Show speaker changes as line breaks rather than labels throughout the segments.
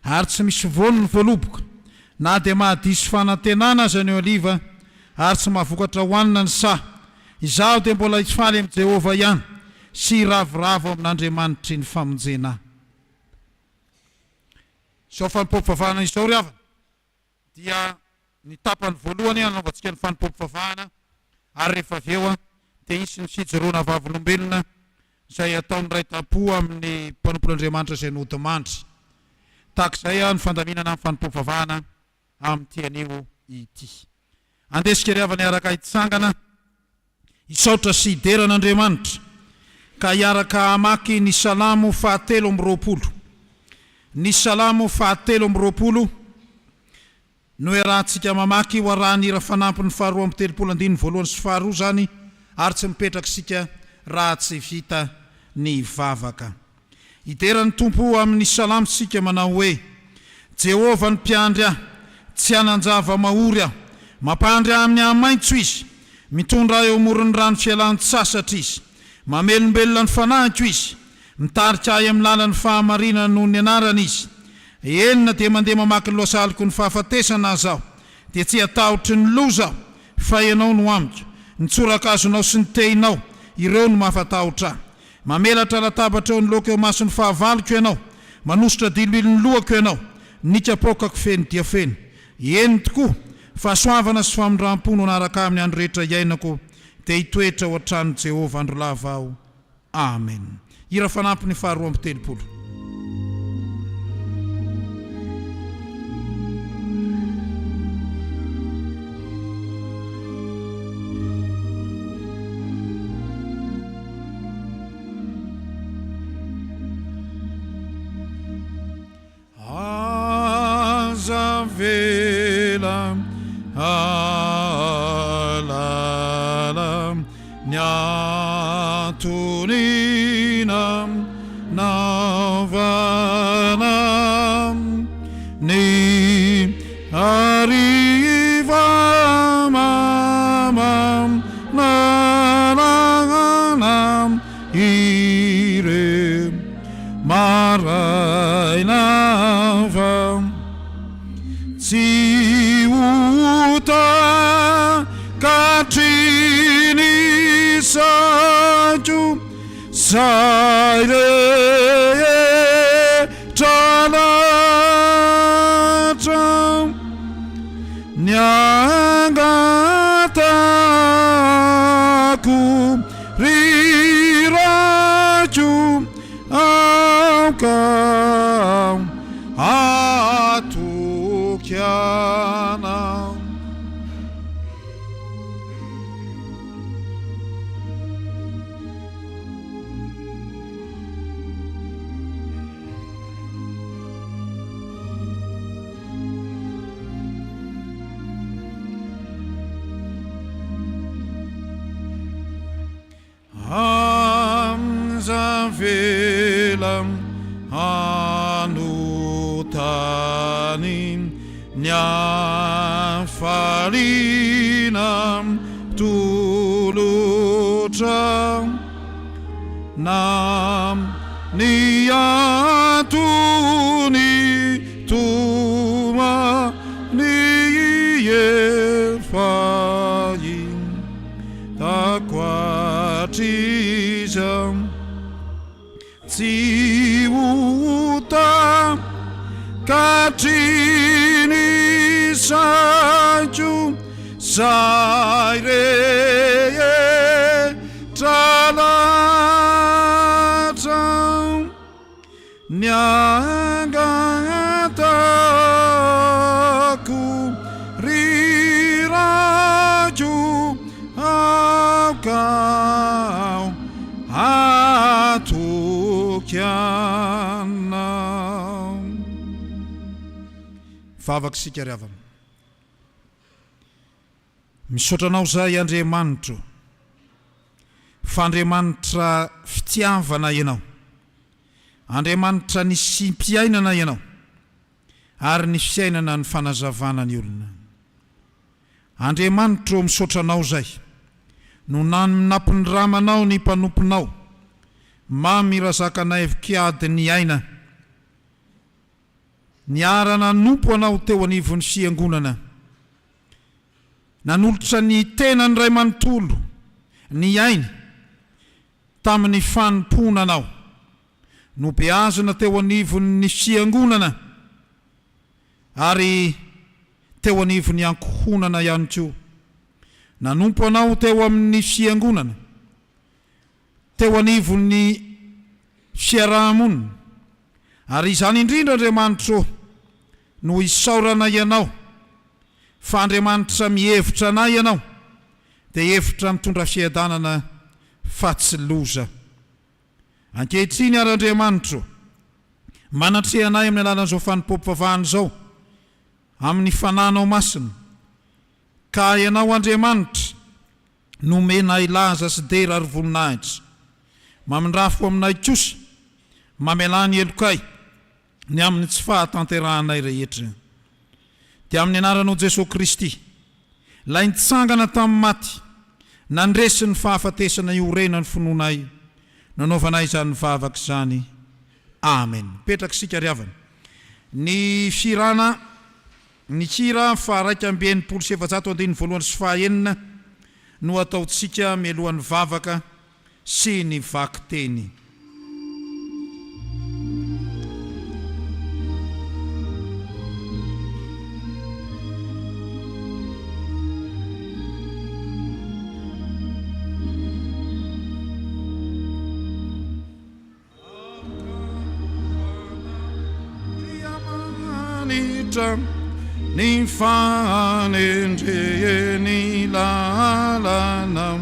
ary tsy misy vonony voaloboka na dia mahadisy fanantenana azy aneo aliva ary tsy mahavokatra hoanina ny sa izaho dia mbola hifaly amin'i Jehova ihany sy ravoravo amin'Andriamanitry ny famonjena. Izao fanimpom-pivavahana izao ry havana dia ny tapany voalohany anaovantsika ny fanimpom-pivavahana ary rehefa avy eo dia isy ny fijoroana vavolombelona izay ataony raitam-po amin'ny mpanompon'Andriamanitra izay nodimandry. Tahak'izay ny fandaminana amin'ny fanimpom-pivavahana amin'ity anio ity. Andesika ry havana araka hitsangana hisaotra sy hideran'Andriamanitra ka hiaraka hamaky ny Salamo 7:20. Ny Salamo 7:20 no iarahantsika mamaky ho arahany hira fanampiny 2:79 voalohany sy 2 zany ary tsy mipetraka sika raha tsy vita ny vavaka. Hiderany Tompo amin'ny Salamo sika manao hoe: Jehova ny mpiandry ahy, tsy hanan-java mahory aho, mampandry ahy amin'ny hahamaitso izy, mitondra eo amoron'ny rano fialan-tsasatra izy, mamelombelona ny fanahiko izy, mitarika ahy amin'ny lalan'ny fahamarinana noho ny anarany izy. Enina dia mandeha mamaky ny loasaliko ny fahafatesana azaho, dia tsy hatahotry ny loza fa ianao no amiko, ny tsorakazonao sy ny tehinao ireo no mahafatahotra ahy. Mamelatra latabatra eo ny loka eo mason'ny fahavaloko ianao, manositra dililony lohako ianao, nikapokako feno dia feno. Eny tokoa fahasoavana sy famindram-po no naraka amin'ny andro rehetra iainako, dia hitoetra ao an-tranon'i Jehova andro lava aho. Amen. Hira fanampiny 2:80. Vela alala nyatunina navana ni arriva mamam naranam ire marainava si uta katrini saju saire chanatra nyangataku riraju aukam atukiana. Amzavelam anutanim nyafalinam tulutram nam niyatuni tuma niyefayim takwatizam Siuta katrini saju saire talata nyangataku riraju aukau atukiana. Vavaka sika ry havana, misotranao zay Andriamanitro fa Andriamanitra fitiavana ianao, Andriamanitra ny simpiainana ianao ary ny fiainana ny fanazavana ny olona. Andriamanitro misotranao zay no nampindramanao ny mpanomponao mamy razakanay vikiady ny aina niarana nompo anao teo anivon'ny fiangonana, nanolotra ny tenany ray manontolo ny ainy tamin'ny fanompona anao, no beazina teo anivon'ny fiangonana ary teo anivon'ny ankohonana ihany koa. Nanompo anao teo amin'ny fiangonana, teo anivon'ny fiarahamonina, ary izany indrindra Andriamanitra no isaorana ianao fa Andriamanitra mihevitra anay ianao dia hevitra mitondra fiadanana fa tsy loza. Ankehitriny ary Andriamanitra manatreha anay amin'ny alalan'izao fanompom-pivavahana izao amin'ny fananao masina, ka ianao Andriamanitra nomenay laza sy dera ary voninahitra, mamindrafo aminay kosa mamelany elokay ny amin'ny tsy fahatanteranay rehetra. Dia amin'ny anaranao Jesosy Kristy, ilay nitsangana tamin'ny maty, nandresy ny fahafatesana iorena ny finoanay, nanaovanay izany vavaka izany. Amen. Petraka sika ry havana. Ny firana ny kira fa 2:720 no ataontsika mialohan'ny vavaka sy ny vaky-teny. Ni fanendre ni lalana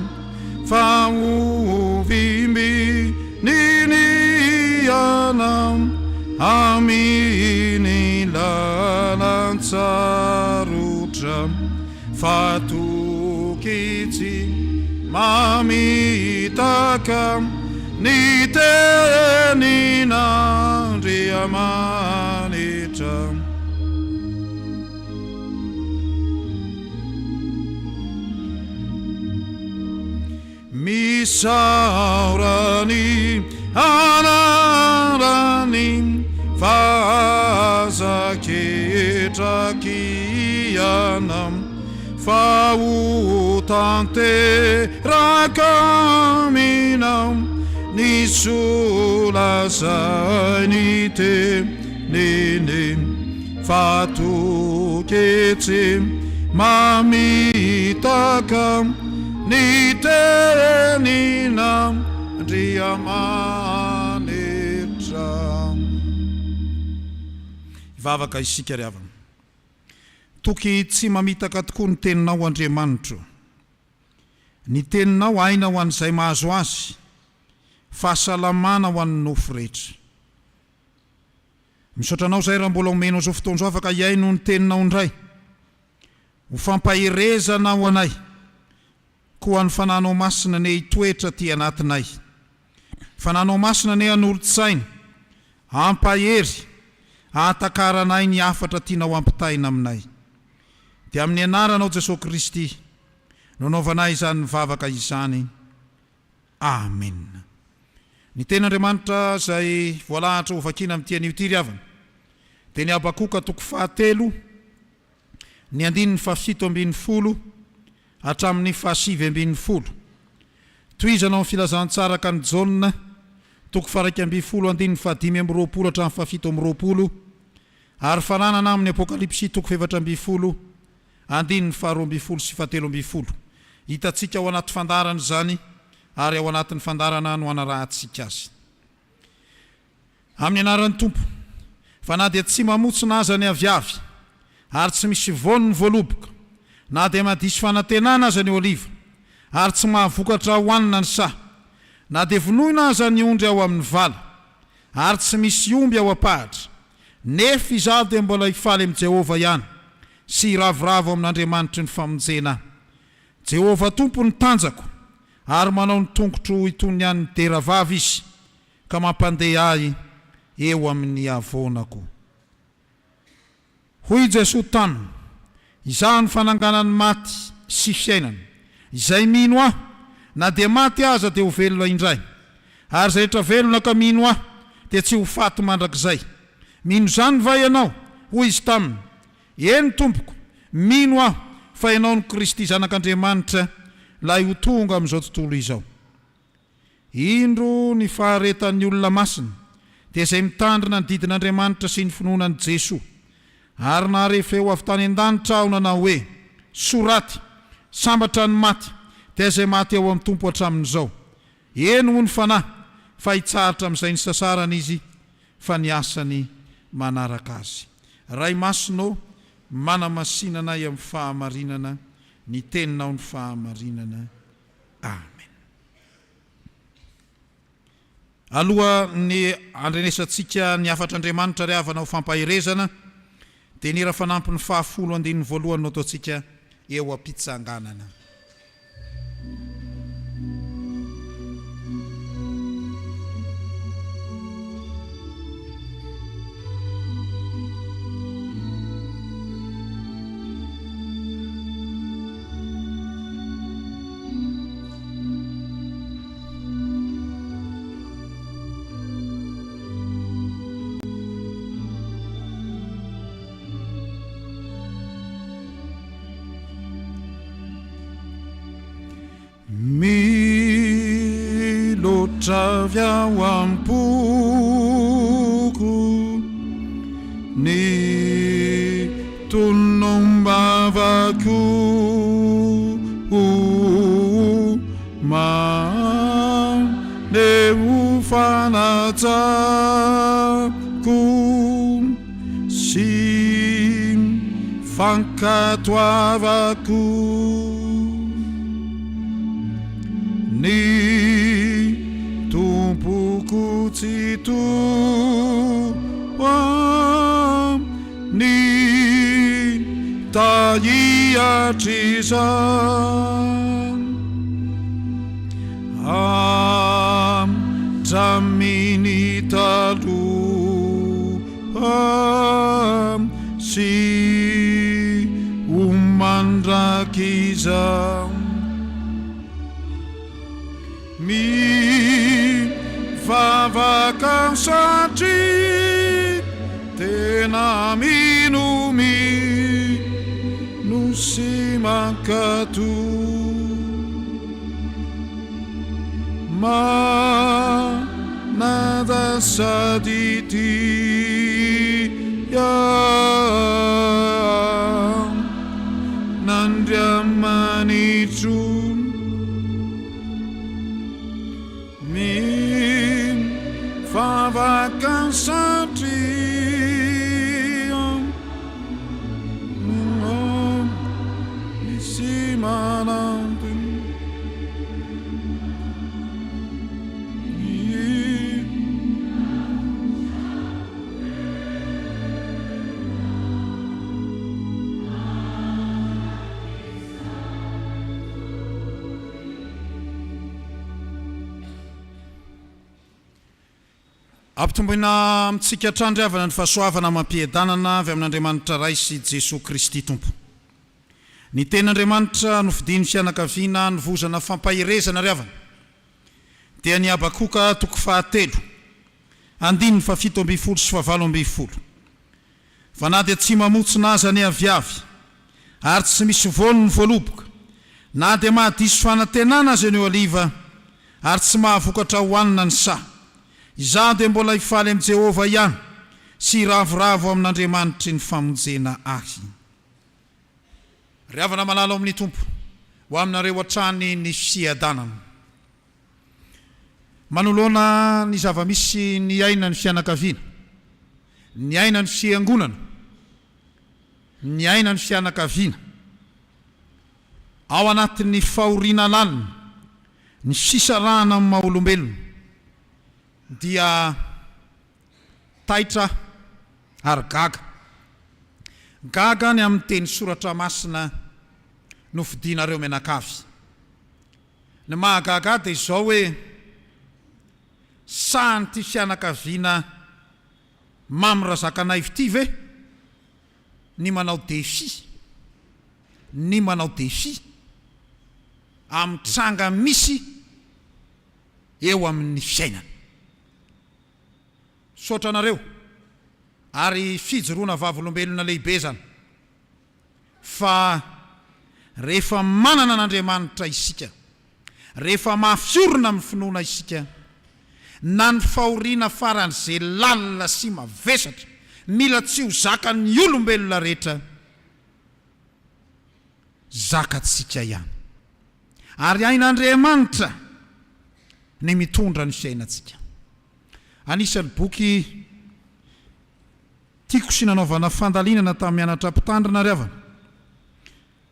fa uvimbi ni anam amini lalanzarutra fatukiti mamitaka ni te ni nandri amanita. Misaurani anarani fazaketrakianam fautante rakaminam nisulasanite nene fatukete mamitakam ni tenina driamanitra. Vavaka isika ry havana, toky tsy mamitaka tokoa ny teninao Andriamanitra, ny teninao aina ho an'izay mahazo azy, fahasalamana ho an'ny nofo rehetra. Misaotranao zay raha mbola omenao zao fotoana zao afaka iaino ny teninao indray, ho fampaherezana ho anay koa ny fananao masina ne hitoetra ty anatinay, fananao masina ne hanolo-tsaina, ampahery, ahantakaranay ny afatra tianao ampitaina aminay. Dia amin'ny anaranao Jesosy Kristy nanaovanay izany vavaka izany. Amen. Ny ten'Andriamanitra izay voalahatra ho vakiana amin'ny tian'io ty ry havana, dia ny Habakoka 3 ny 7:10 hatramin'ny 7:20. Toizanao ny filazantsara ka ny Jaune 2:20 hatramin'ny 7:20, ary fananana amin'ny Apokalipsy 4:12 sy 13. Hitantsika ao anaty fandarana zany ary ao anatin'ny fandarana no anarahantsika azy. Amin'ny anaran'ny Tompo, fa na dia tsy mamotsina aza ny aviavy ary tsy misy voany ny voaloboka, na dia madisy fanantenana aza ny oliva ary tsy mahavokatra hoanina ny saha, na dia vonoina aza ny ondry ao amin'ny vala ary tsy misy omby ao apahatra, nefa izaho dia mbola hifaly amin'ny Jehova ihany sy ravoravo amin'Andriamanitry ny famonjena. Jehova Tompo ny tanjako ary manao ny tongotro itony ihany ny dera vavy izy, ka mampandeha ahy eo amin'ny avonako. Hoy Jesosy taminy, izaho ny fananganany maty sy fiainana, izay mino aho na dia maty aza dia ho velona indray, ary zay rehetra velona ka mino aho dia tsy ho faty mandrakizay. Mino zany va ianao hoy izy taminy: eny tompoko, mino aho fa ianao ny Kristy zanak'Andriamanitra lay ho tonga amin'izao tontolo izao. Indro ny faharetan'ny olona masina dia izay mitandrina ny didin'Andriamanitra sy ny finoanan'i Jesoa, ary naharefa eo avy tany an-danitra aho nanao hoe: soraty, sambatra ny maty, dia izay maty eo amin'ny tompo hatramin'izao. Eny ho ny fanahy, fa hitsaratra amin'izay ny sasarana izy, fa ny asany manaraka azy. Ray masonao, manamasinana amin'ny fahamarinana, ny teninao ny fahamarinana. Amen. Aloha ny andrenesantsika ny afatr'Andriamanitra ry havana ho fampahirezana, dia nira fanampy ny 112 no ataontsika eo am-pitsanganana. Miloatra ao am-poko ny tonombavako mandeho fanatsako sy fankatoavako ny tompoko tsy toa ny tahiatriza amtraminy taloha sy omandrakiza mivavaka satria tena minomi no sy mankato manada sady tia nandriamanitro mivavaka satria misy manampy ampitomboina amintsika hatrandriavana ny fahasoavana mampiadanana avy amin'Andriamanitra ray sy Jesosy Kristy tompo. Ny ten'Andriamanitra no fidiny fianakaviana ny vozana fampahirezana ry havana dia ny Habakoka 3:7 andininy 7:12 sy 8:12. Fa na dia tsy mamotsina aza ny aviavy ary tsy misy vono ny voaloboka, na dia mahadiso fanantenana azy eo aliva ary tsy mahavokatra hoanina ny saha, izaho dia mbola hifaly amin'i Jehova ihany sy ravoravo amin'Andriamanitry ny famonjena ahy. Ry havana malala amin'ny tompo ho aminareo hatrany ny fiadanana. Manoloana ny zavamisy ny aina ny fianakaviana, ny aina ny fiangonana, ny aina ny fianakaviana ao anatin'ny fahoriana lalina, ny fisarahana amin'ny maha-olombelona dia taitra ary gaga ny amin'ny teny soratra masina no fidinareo menakavy. Ny mahagaga dia izao hoe sahany ty fianakaviana mamirazakanay ity ve ny manao défi amin'ny tranga misy eo amin'ny fiainana. Sotra nareo ary fijoroana vavolombelona lehibe zany fa rehefa manana n'Andriamanitra isika, rehefa mafiorina amin'ny finoana isika, na ny fahoriana faran'izay lalina sy mavesatra mila tsy ho zakan'ny olombelona rehetra, zakatsika ihany. Ary ain'Andriamanitra ny mitondra ny fiainantsika. Anisan'ny boky tiako sy nanaovana fandalinana tamin'ny mianatra mpitandrina ry havana,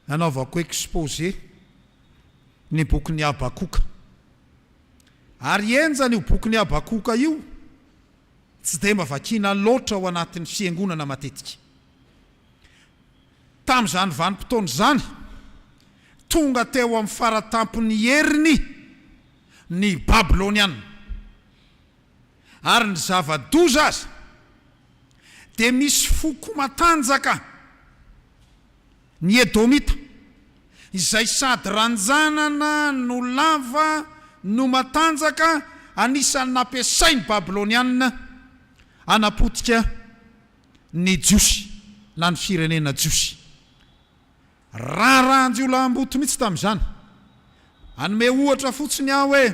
nanaovako exposé ny bokin'ny Habakoka. Ary enjany io bokin'ny Habakoka io tsy dia mavakiana loatra ao anatin'ny fiangonana matetika. Tamin'izany vanim-potoana zany, tonga teo amin'ny faratampon'ny heriny ny Babiloniana, ary ny zava-doza azy dia misy foko matanjaka ny Edomita, izay sady ranjanana no lava no matanjaka, anisan'ny nampiasainy Babiloniana anapotika ny jiosy na ny firenena jiosy. Raranjy olam-boto mihitsy tamin'izany. Anome ohatra fotsiny aho hoe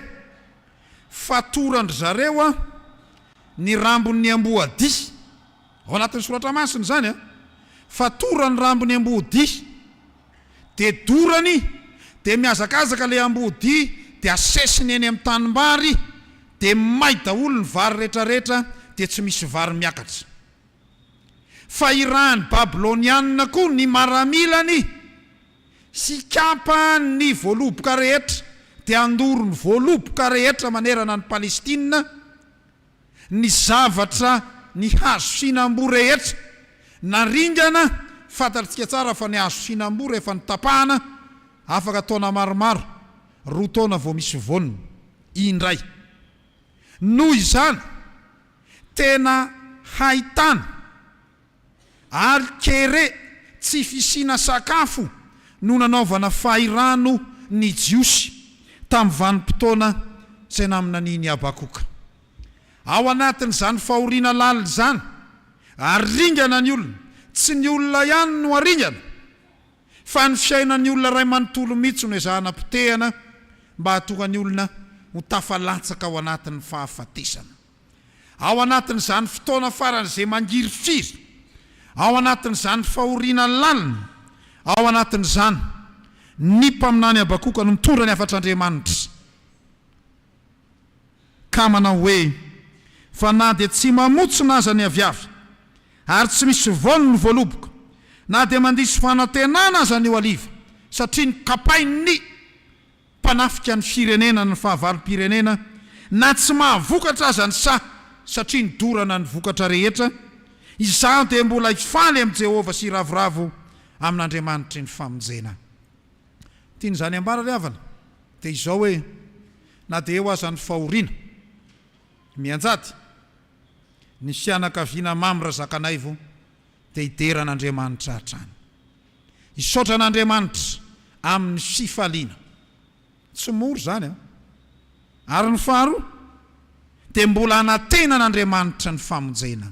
fatorandry zareo ny rambon'ny amboadia, ao anatin'ny soratra masiny zany fatorany rambon'ny amboadia, dia dorany dia miazakazaka le amboadia, dia asesiny eny amin'ny tanimbary, dia may daholo ny vary rehetrarehetra, dia tsy misy vary miakatra. Fa irahan'ny Babiloniana koa ny maramilany sy kapa ny voaloboka rehetra, dia andoro ny voaloboka rehetra manerana ny Palestina, ny zavatra ny hazo fihinam-boa rehetra, na ringana, fantatsika tsara fa ny hazo fihinam-boa rehefa nitapahana afaka taona maromaro, 2 taona vao misy voniny indray. Noho izany tena haitana ary kere tsy fisina sakafo no nanaovana fahirano ny jiosy tamin'ny vanim-potoana izay namina niny Habakoka. Ao anatin'izany fahoriana lalina zany, ary ringana ny olona, tsy ny olona ihany no aringana, fa ny fiainan'ny olona ray manontolo mihitsy no ezahana-potehana mba hahatonga ny olona ho tafalatsaka ao anatin'ny fahafatesana. Ao anatin'izany fotoana faran'izay mangirifiry, ao anatin'izany fahoriana lalina, ao anatin'izany ny mpaminany Habakoka no mitondra ny afatr'Andriamanitra ka manao hoe, fa na dia tsy mamotsona aza ny aviavy ary tsy misy voany ny voaloboka, na dia mandisy fanantenana aza ny oliva, satria ny kapain'ny mpanafika ny firenena ny fahavalo-pirenena, na tsy mahavokatra aza ny satria ny dorana ny vokatra rehetra, izaho dia mbola hifaly amin'i Jehovah sy ravoravo amin'Andriamanitra ny famonjena. Tian'izany ambara ry havana dia izao hoe, na dia eo aza ny fahoriana mianjady, ny fianakaviana mamy razakanaivo dia hideran'Andriamanitra hatrany, hisaotra an'Andriamanitra amin'ny fifaliana, tsy moro zany ary ny faharoa dia mbola anatena an'Andriamanitra ny famonjena.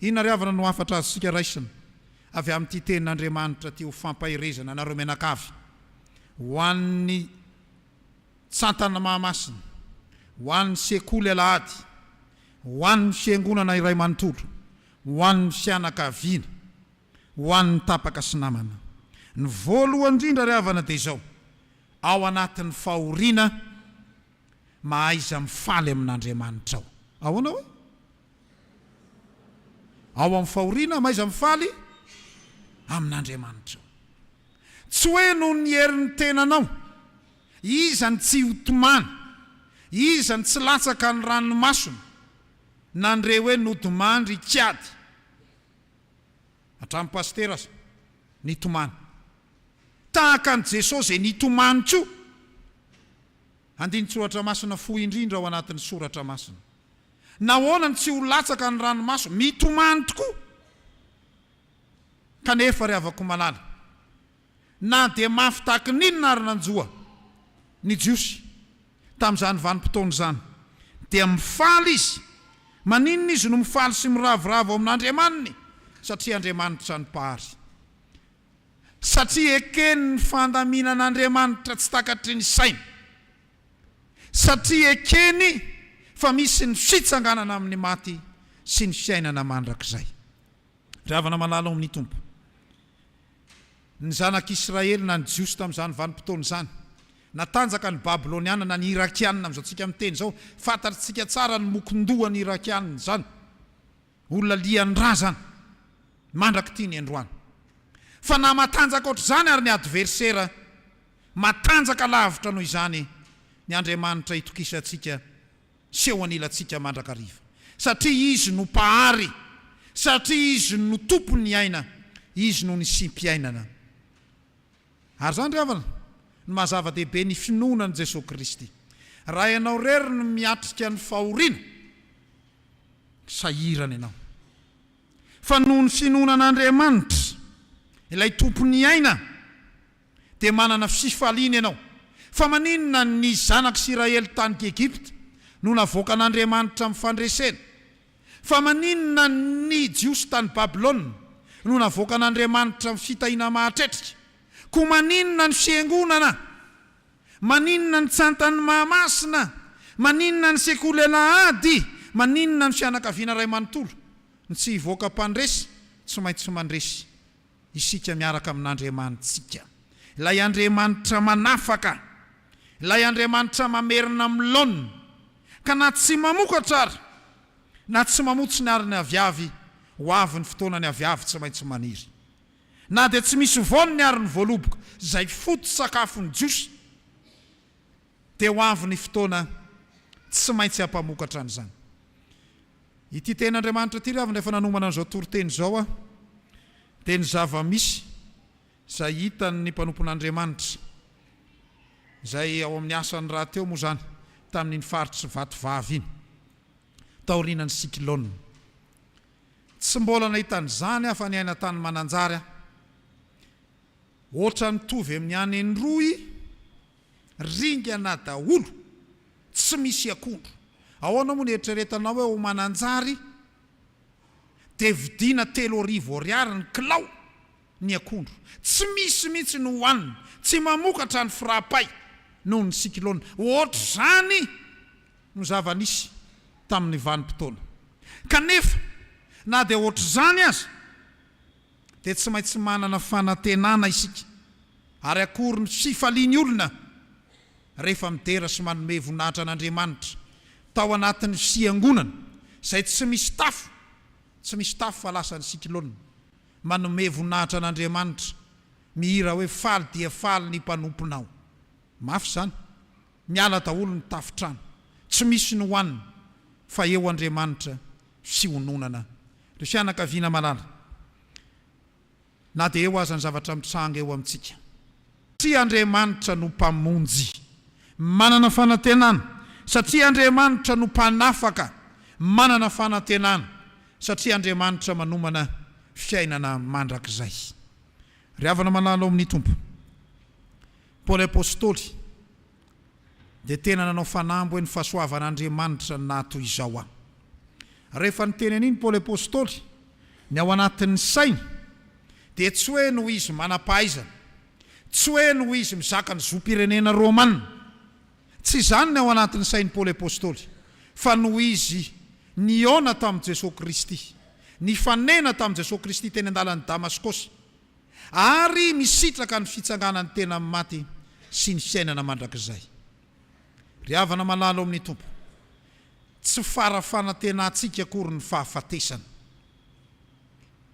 Inona ry havana no afatra azontsika raisina avy amin'ity tenin'Andriamanitra ty ho fampahirezana nareo menakavy, ho an'ny tsantana mahamasina, ho an'ny sekoly alahady, ho an'ny fiangonana iray manontolo, ho an'ny fianakaviana, ho an'ny tapaka sy namana. Ny voalohany indrindra ry havana dia izao, ao anatin'ny fahoriana mahaiza mifaly amin'Andriamanitra ao. Ahoana hoe? Ao amin'ny fahoriana mahaiza mifaly amin'Andriamanitra ao. Tsy hoe no ny herin'ny tenanao, izany tsy hotomany, izany tsy latsaka ny ranomasina, na ndre hoe notomandry kiady hatramin'ny pastera aza nitomany tahaka ny Jesosy izay nitomany koa. Andiny soratra masina fohy indrindra ao anatin'ny soratra masina, nahoanany tsy ho latsaka ny ranomasina, mitomany tokoa. Kanefa ry havako malala, na dia mafy tahaka n'inona ary nanjoa ny jiosy tamin'izany vanim-potoana izany, dia mifaly izy Maninona izy no mifaly sy miravoravo ao amin'Andriamaniny? Satria Andriamanitra ny mpahary. Satria ekeny ny fandaminan'Andriamanitra tsy takatry ny saina. Satria ekeny fa misy ny fitsanganana amin'ny maty sy ny fiainana mandrakizay. Ravana malala ao amin'ny Tompo. Ny zanak'Israely na ny jiosy tamin'izany vanim-potoana izany, natanjaka ny Babiloniana na ny Irakianina amin'izao tsika miteny zao, fantatritsika tsara ny mokondoha ny Irakianina zany. Olona lian'ny ra zany, mandraky tia ny androany. Fa na matanjaka ohatr'izany ary ny adversera, matanjaka lavitra noho izany, ny Andriamanitra itokisantsika sy eo anilantsika mandrakariva. Satria izy no mpahary, satria izy no tompony aina, izy no ny simpiainana. Ary zany ravana, ny mahazava-dehibe ny finoana ny Jesosy Kristy. Raha ianao rery no miatrika ny fahoriana, sahirana ianao. Fa noho ny finoanan'Andriamanitra, ilay tompony aina, dia manana fifaliana ianao. Fa maninona ny zanak'Israely tany Egypta no navoaka an'Andriamanitra amin'ny fandresena? Fa maninona ny jiosy tany Babilôna no navoaka an'Andriamanitra amin'ny fitahiana mahatretrika? Koa maninona ny fiangonana? Maninona ny tsantany mahamasina? Maninona ny sekoly-alahady? Maninona ny fianakaviana ray manontolo? Ny tsy hivoaka mpandresy, tsy maintsy mandresy isika miaraka amin'Andriamanitsika. Ilay Andriamanitra manafaka, ilay Andriamanitra mamerina milona, ka na tsy mamokatra ary, na tsy mamotsy ny ary ny aviavy, ho avy ny fotoana ny aviavy tsy maintsy maniry. Na dia tsy misy voany ny ary ny voaloboka, izay foto sakafo ny jiosy, dia ho avy ny fotoana tsy maintsy hampamokatra an'izany. Ity ten'Andriamanitra ity ravina efa nanomana an'izao toriteny izao dia ny zava-misy izay hitan'ny mpanompon'Andriamanitra, izay ao amin'ny asany raha teo moa zany tamin'iny faritsy vatovavy iny, taorianany Sikilôna. Tsy mbola nahitan'izany afa ny aina tany mananjary, ohatra nitovy amin'ny any Endroy, ringana daholo, tsy misy akondro. Ahoana moa ny eritreretanao hoe ho mananjary, dia vidiana 3,000 ariary ny kilao ny akondro. Tsy misy mihitsy no hohanina, tsy mamokatra ny frapay noho ny Sikilôna. Ohatra zany no zava-nisy tamin'ny vanim-potoana. Kanefa na dia ohatra zany aza, dia tsy maintsy manana fanantenana isika, ary akory ny fifaliany olona rehefa midera sy manome voninahitra an'Andriamanitra tao anatin'ny fiangonana izay tsy misy tafo, tsy misy tafo fa lasa ny Sikilôna, manome voninahitra an'Andriamanitra, mihira hoe faly dia faly ny mpanomponao. Mafy zany, miala daholo ny tafitrano, tsy misy ny hohanina, fa eo Andriamanitra fiononana. Ry fianakaviana malala, na dia eo aza ny zavatra mitranga eo amintsika, satria Andriamanitra no mpamonjy, manana fanantenana. Satria Andriamanitra no mpanafaka, manana fanantenana. Satria Andriamanitra manomana fiainana mandrakizay. Ry havana malala ao amin'ny Tompo, Paoly apôstôly dia tena nanao fanambo hoe ny fahasoavan'Andriamanitra nato izao aho. Rehefa niteny an'iny Paoly apôstôly, ny ao anatin'ny saina, dia tsy hoe no izy manam-pahaizana, tsy hoe no izy mizaka ny zom-pirenena Romanina, tsy izany ny ao anatin'ny sain'ny Paoly apôstôly, fa no izy niona tamin'i Jesosy Kristy, nifanena tamin'i Jesosy Kristy teny an-dalan'i Damaskosy, ary misitraka ny fitsanganany tena amin'ny maty sy ny fiainana mandrakizay. Ry havana malala ao amin'ny Tompo, tsy farafanantenantsika akory ny fahafatesana,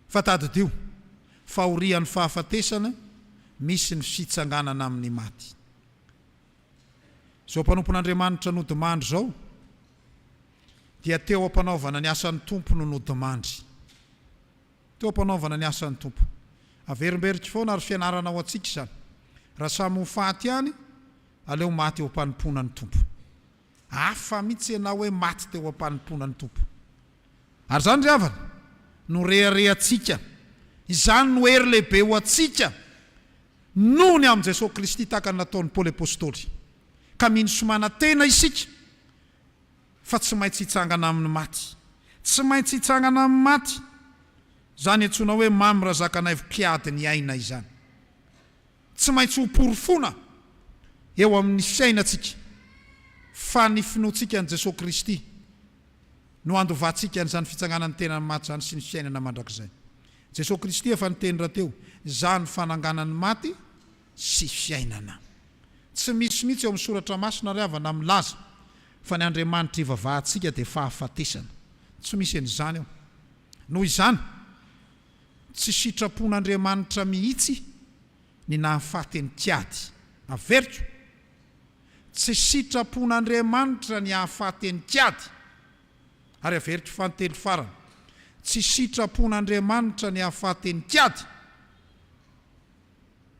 fa tadidio fahorian'ny fahafatesana misy ny fitsanganana amin'ny maty. Zao mpanompon'Andriamanitra no demandry zao, dia teo ampanaovana ny asan'ny Tompo no demandry. Teo ampanaovana ny asan'ny Tompo. Averimberika foana ary fianarana ao antsika izany. Raha samy ho faty ihany, aleo maty eo ampanomponan'ny Tompo. Hafa mihitsy ianao hoe maty teo ampanomponan'ny Tompo. Ary zany ry havana, no reharehantsika, izany no hery lehibe ho antsika noho ny amin'i Jesosy Kristy tahaka ny nataon'ny Paoly apôstôly. Ka mino somana tena isika, fa tsy maintsy hitsangana amin'ny maty, tsy maintsy hitsangana amin'ny maty, zany antsoina hoe mamy raha zakanay mpiady ny aina izany. Tsy maintsy ho porofona eo amin'ny fiainantsika, fa ny finoantsika an' Jesosy Kristy no andovatsika n'izany fitsanganany tena maty zany sy ny fiainana mandrakizay. Jesosy Kristy efa niteny rahateo, zany fananganany maty sy fiainana. Tsy misy mihitsy eo amin'ny soratra masina ry havana milaza fa ny Andriamanitra ivavahantsika dia fahafatesana. Tsy misy an'izany eo. Noho izany, tsy sitrapon'Andriamanitra mihitsy ny nahafaty ny kiady. Averiko, tsy sitrapon'Andriamanitra ny hahafaty ny kiady. Ary averiko fantelo farany, tsy sitrapon'Andriamanitra ny hahafaty ny kiady.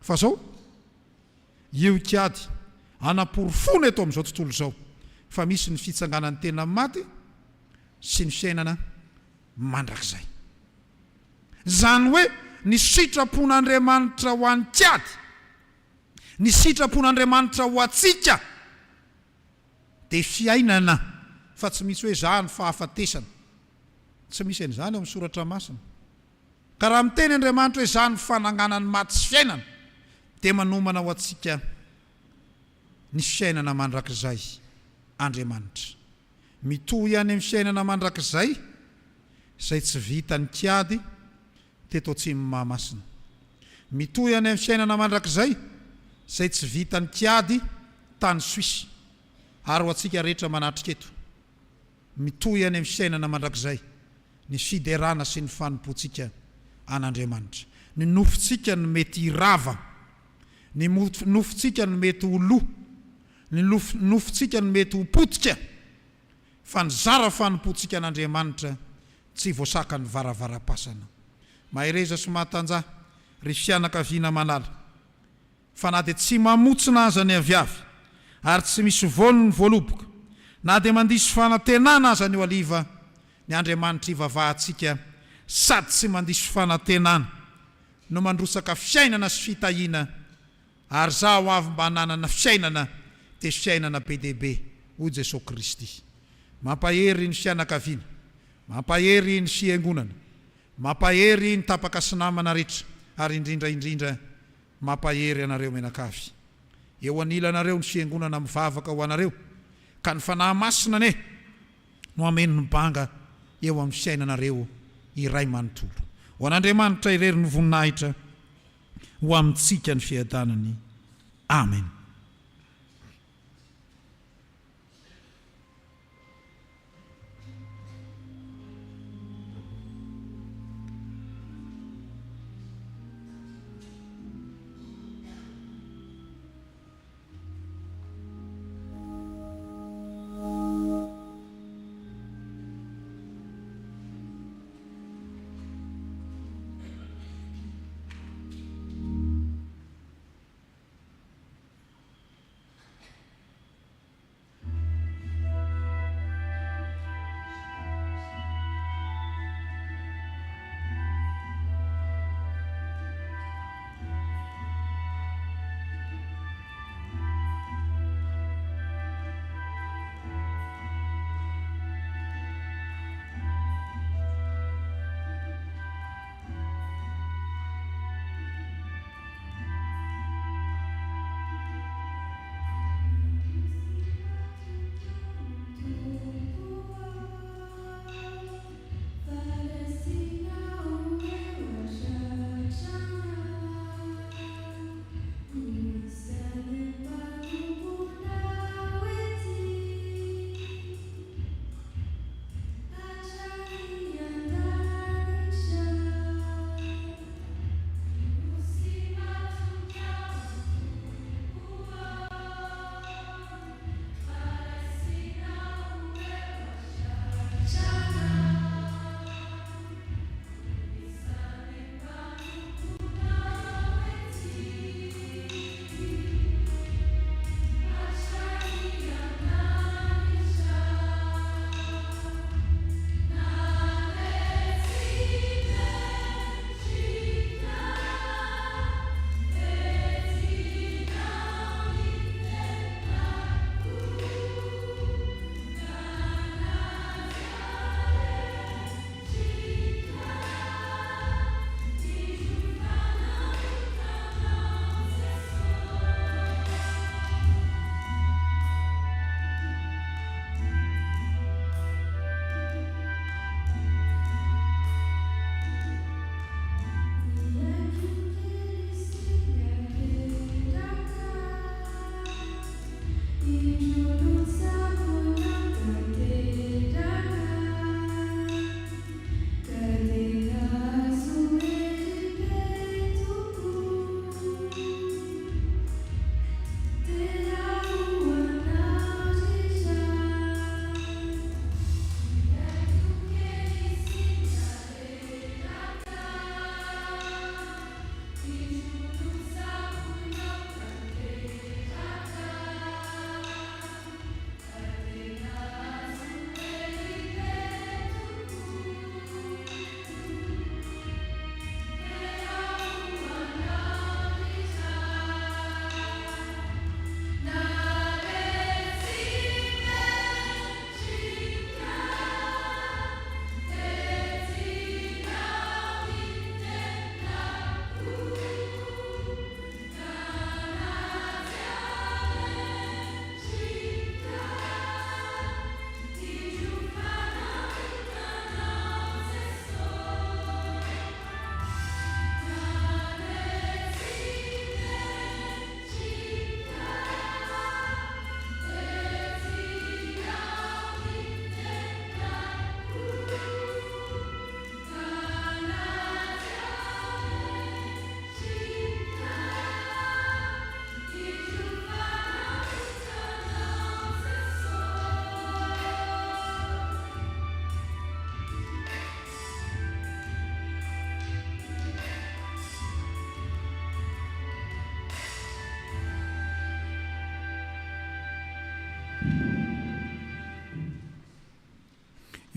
Fa zao, io kiady anaporofona eto amin'izao tontolo zao, fa misy ny fitsanganany tena maty sy ny fiainana mandrakizay. Zany hoe ny sitrapon'Andriamanitra ho an'ny kiady, ny sitrapon'Andriamanitra ho atsika dia fiainana, fa tsy misy hoe zany fahafatesana. Tsy misy an'izany ao amin'ny soratra masina. Ka raha miteny Andriamanitra hoe zany fananganany maty sy fiainana, dia manomana ho atsika ny fiainana mandrakizay Andriamanitra. Mitohy any amin'ny fiainana mandrakizay izay tsy vitan'ny kiady teto atsimo Mahamasina. Mitohy any amin'ny fiainana mandrakizay izay tsy vitan'ny kiady tany Suisse, ary ho atsika rehetra manatrika eto. Mitohy any amin'ny fiainana mandrakizay ny fiderana sy ny fanompoantsika an'Andriamanitra. Ny nofontsika ny mety hirava, ny nofontsika ny mety ho lo, ny nofontsika ny mety ho potika, fa ny zara fanompoantsika an'Andriamanitra tsy voasaka ny varavaram-pasana. Mahereza sy mahatanjah ry fianakaviana manala, fa na dia tsy mamotsina aza ny aviavy, ary tsy misy vono ny voaloboka, na dia mandiso fanantenana aza ny eo aliva, ny Andriamanitra ivavahantsika sady tsy mandiso fanantenana no mandrosaka fiainana sy fitahiana, ary zaho avy mba hananana fiainana dia fiainana be dehibe hoy Jesosy Kristy. Mampahery ny fianakaviana, mampahery ny fiangonana, mampahery ny tapaka sy namana rehetra, ary indrindra mampahery anareo menakavy. Eo anilanareo ny fiangonana mivavaka ho anareo, ka ny fanahy masina ne no ameno ny banga eo amin'ny fiainanareo iray manontolo. Ho an'Andriamanitra irery ny voninahitra ho amintsika ny fiadanany. Amen.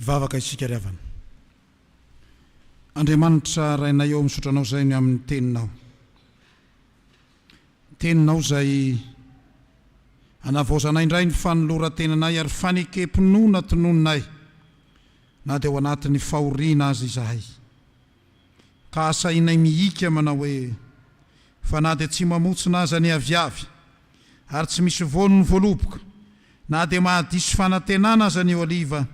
Ivavaka isika ry havana. Andriamanitra rainay eo misotranao zay ny amin'ny teninao. Teninao zay anavaozanay indray ny fanoloran-tenanay ary fanekempinoana tonononay na dia ao anatin'ny fahoriana azy izahay. Ka asainay mihika manao hoe fa na dia tsy mamotsina aza ny aviavy ary tsy misy vonony voaloboka na dia mahadiso fanantenana aza ny oliva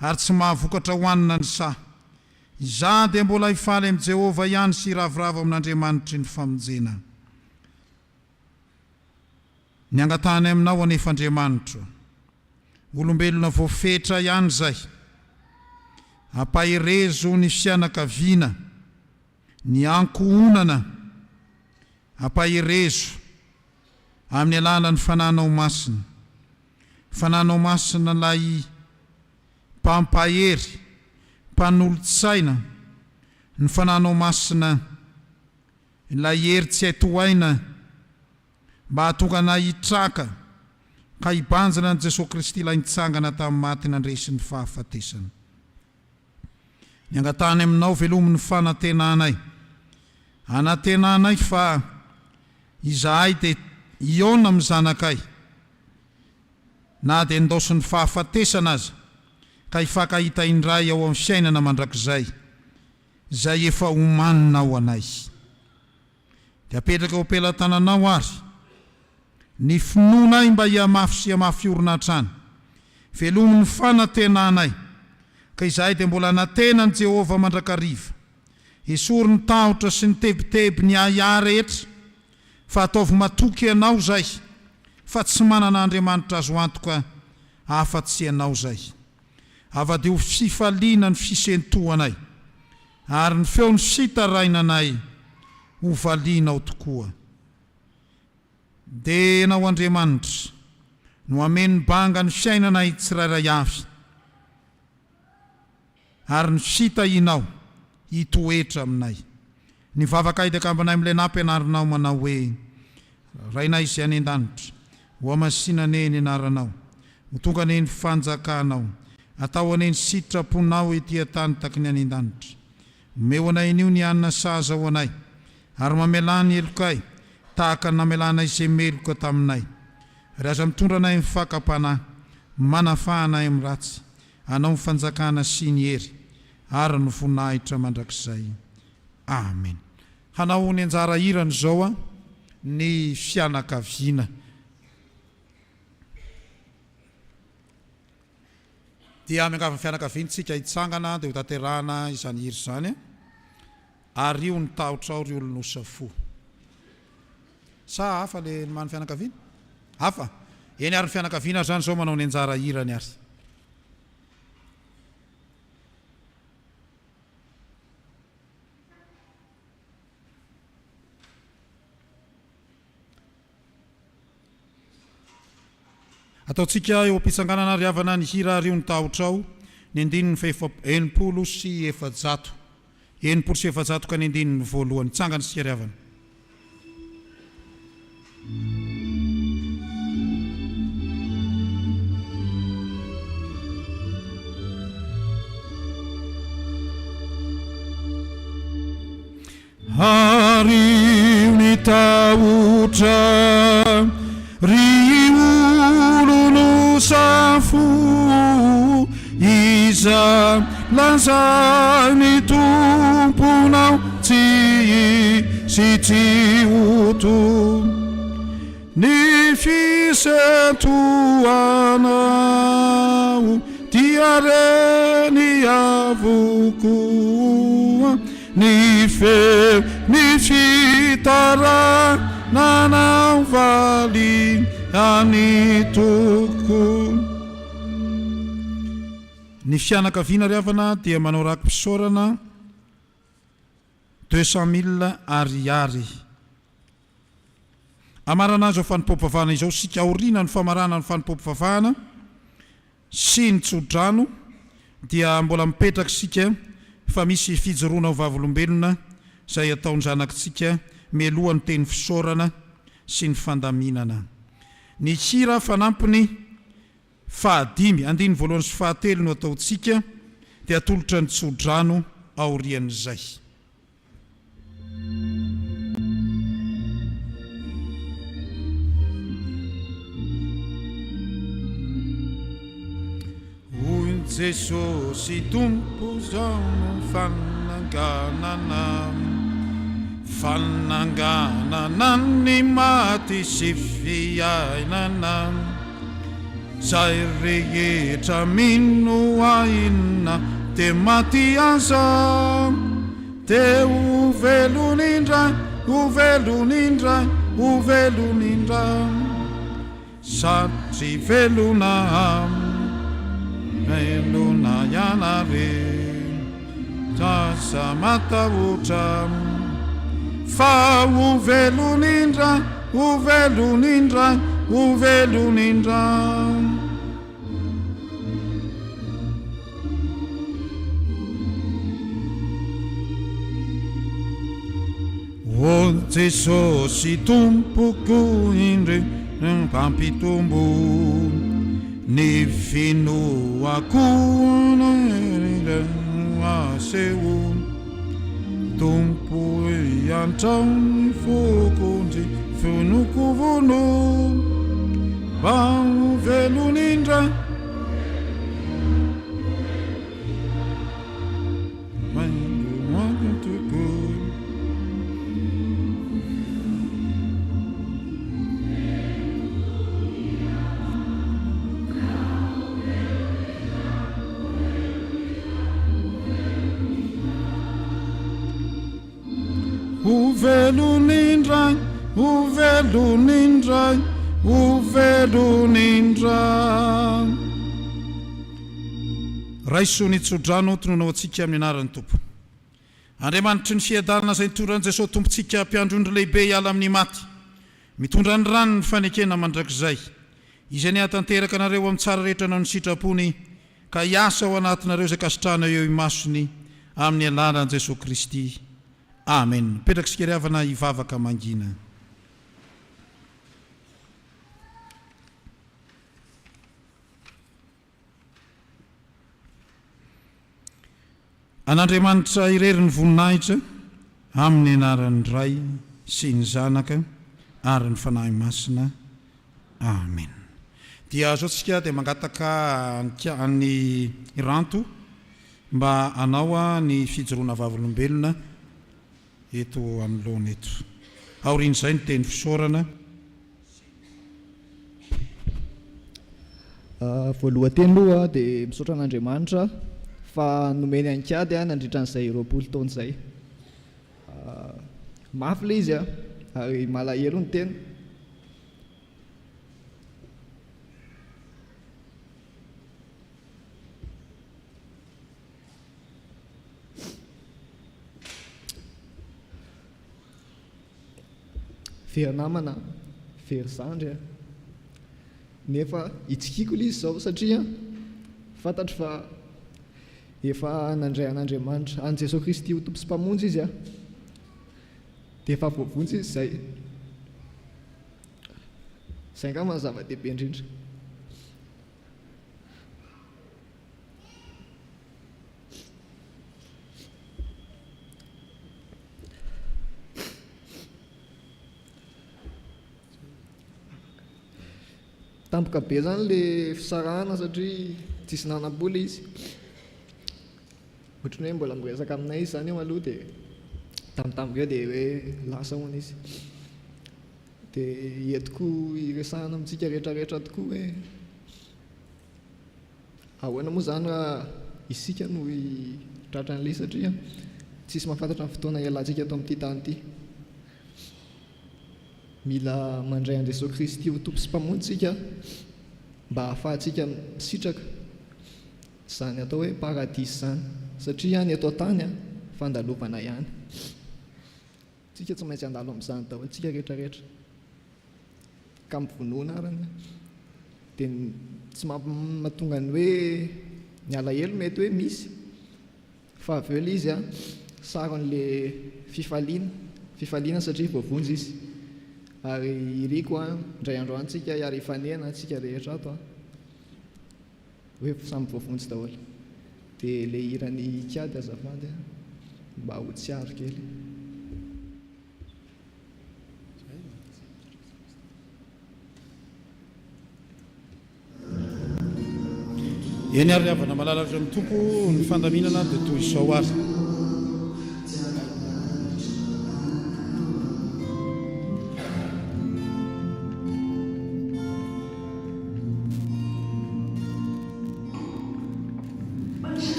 ary tsy mahavokatra hoanina ny sa. Iza dia mbola hifaly amin'i Jehova ihany sy ravoravo amin'Andriamanitry ny famonjena. Ny angatany aminao anefa Andriamanitra, olombelona voafetra ihany zay, ampaherezo ny fianakaviana, ny ankohonana, ampaherezo amin'ny alalan'ny fananao masina. Fananao masina lay mpampahery, mpanolotsaina, ny fananao masina ilay hery tsy haitohaina mba hahatonga hitraka ka hibanjina ny Jesosy Kristy ilay nitsangana tamin'ny maty nandresy ny fahafatesana. Ny angatany aminao velomin'ny fanantenanay, anantenanay fa izahay dia iona amin'ny zanakay na dia ndosy ny fahafatesana aza ka hifankahita indray ao amin'ny fiainana mandrakizay izay efa omanina ao anay. Dia apetraka eo am-pelantananao ary ny finoanay mba hiamafy sy hiamafy orona hatrany, velomin'ny fanantenanay ka izahay dia mbola natenany Jehova mandrakariva, esory ny tahotra sy ny tebiteby ny ahiah rehetra, fa ataovy matoky ianao zay, fa tsy manana Andriamanitra azo antoka afa-tsy ianao zay. Ava-dia ho fifaliana ny fisentohanay ary ny feon'ny fitarainanay ho valianao tokoa. Dia enao Andriamanitra no ameny banga ny fiainanay tsirairay avy ary ny fitahinao hitoetra aminay. Ny vavaka idaka ambanay amin'ilay nampianarinao manao hoe rainay izay any an-danitra, ho amasinane ny anaranao, ho tonga ane ny fanjakanao, atao ane ny sitraponao etỳ tany taky ny any an-danitra. Omeo anay anio ny anina saza ho anay ary mamelany elokay tahaka namelanay izay meloka taminay. Ry aza mitondra anay amin'ny fakapanahy, manafahanay amin'ny ratsy, anao ny fanjakana sy ny hery ary ny voninahitra mandrakizay. Amen. Hanao ny anjara irany zao ny fianakaviana. Dia miangavy fianakaviana tsika hitsangana dia ho tanterahana izany hira izany ary io ny tahotra ao ry olonosafo. Sa hafa le mano fianakaviana? Hafa. Eny ary ny fianakaviana zany zao manao ny anjara irany ary. ataontsika eo am-pitsanganana ry havana ny hira rio ny tahotrao ny andininy fa enimpolo sy efajato ka ny andininy voalohany tsangana sika ry havana Hario ny tahotra ry olono safo iza lazay ny tomponao tsy sy tsy oto ny fisetoanao dia reny avokoa ny feo ny fitarananao valy any toko ny fianakaviana ry havana dia manao rakim-pisaorana 200,000 ariary amarana azy ao fanimpom-pavahana izao sika aoriana ny famarana ny fanimpom-pavahana sy ny tsodrano dia mbola mipetraka sika fa misy fijoroana ho vavolombelona izay ataony zanakitsika mialohan'ny teny fisaorana sy ny fandaminana ny hira fanampiny fahadimy andiny voalohany sy fahatelo no ataontsika dia atolotra ny tsodrano aorian'izay Jesosy tompo zao no fananganana ny maty sy fiainana zay rehetra mino aina de maty aza de ovelonindray satri velona velona yanare tasa matahotra fa ovelonindray o Jesosy tompoko indre mpampitombo ny finoako aseo tompo iantraony fokondry fonoko vono mba ovelonindray ovelonindray raiso ny tsodrano tononao atsika amin'ny anaran'ny tompo andriamanitry ny fiadarana izay nitondrany Jesosy tompontsika mpiandrondro lehibe hiala amin'ny maty mitondra ny rano ny fanekena mandrakizay izay ny atanteraka anareo amin'ny tsara rehetra nao ny sitrapony ka hiasa ao anatinareo izay kasitrana eo imasony amin'ny alalan'i Jesosy Kristy amen petraka sika ry havana hivavaka mangina an'Andriamanitra irery ny voninahitra amin'ny anaran'ny Ray sy ny Zanaka ary ny fanahy masina amen dia zao tsika dia mangataka ny ranto mba hanao ny fijoroana vavolombelona eto amin'ny lohana eto aorian'izay ny teny fisaorana
voalohanteny aloha dia misaotra an'Andriamanitra fa nomeny ankady nandritran'izay 20 taona izay mafy le izy ary malahelo ny tena very namana very zandry nefa itsikiko ilay izy zao satria fantatro fa efa nandray an'Andriamanitra an' Jesosy Kristy ho tompo sy mpamonjy izy dia efa voavonjy izy zay angamba ny zava-dehibe indrindra. Tampoka be zany le fisarahana satria tsisy nanam-bola izy, ohatran'ny hoe mbola miresaka aminay izy zany eo aloha dia tambitamby eo dia hoe lasa hoana izy, dia entiko iresahana amintsika rehetrarehetra tokoa hoe ahoana moa zany raha isika no hitratra an'ilay satria tsisy mahafantatra ny fotoana ialantsika eto amin'ity tany ity. Mila mandray an' Jesosy Kristy ho tompo sy mpamonjy mba ahafahantsika misitraka izany atao hoe paradisy zany, satria ny eto tany fandalovana ihany, tsika tsy maintsy handalo amin'izany daholo tsika rehetrarehetra ka mivonoana arany dia tsy mahatonga ny hoe ny alahelo mety hoe misy fa avy eo ilay izy saron'le fifaliana satria voavonjy izy. Ary iriko indray andro antsika hiary hifanena antsika rehetra ato hoe samy voavonjy daholo, dia ilay hirany kiady azafady mba ho tsiaro kely.
Eny ary havana malalatra amin'ny tompo ny fandaminana dia toy izao azy.